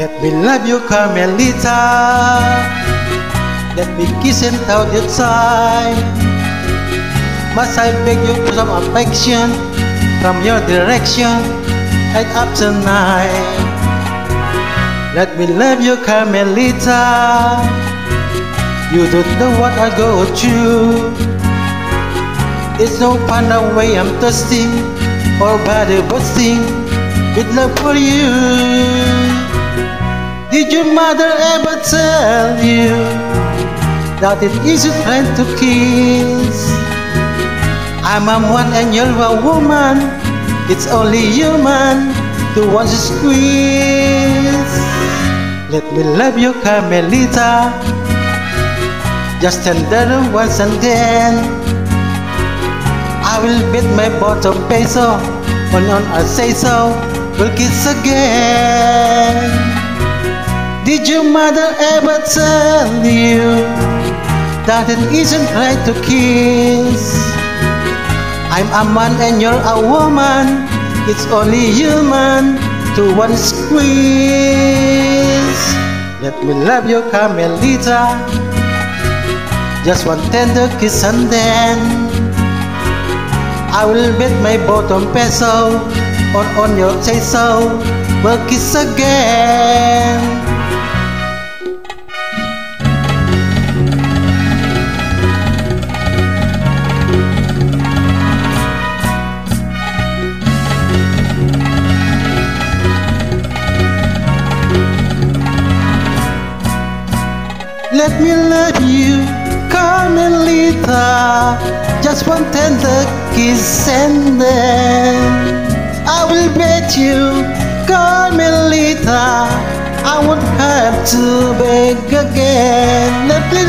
Let me love you, Carmelita. Let me kiss and hold you tight. Must I beg you for some affection from your direction right up tonight? Let me love you, Carmelita. You don't know what I go through. It's no fun the way I'm thirsty or body bursting with love for you. Did your mother ever tell you that it isn't right to kiss? I'm a man and you're a woman. It's only human to want to squeeze. Let me love you, Carmelita. Just tender once and then I will bet my bottom peso on I say so. We'll kiss again. Did your mother ever tell you that it isn't right to kiss? I'm a man and you're a woman. It's only human to one squeeze. Let me love you, Carmelita. Just one tender kiss and then I will bet my bottom peso on your say so. We'll kiss again. Let me love you, Carmelita. Just one tender kiss and then I will bet you, Carmelita, I won't have to beg again. Let me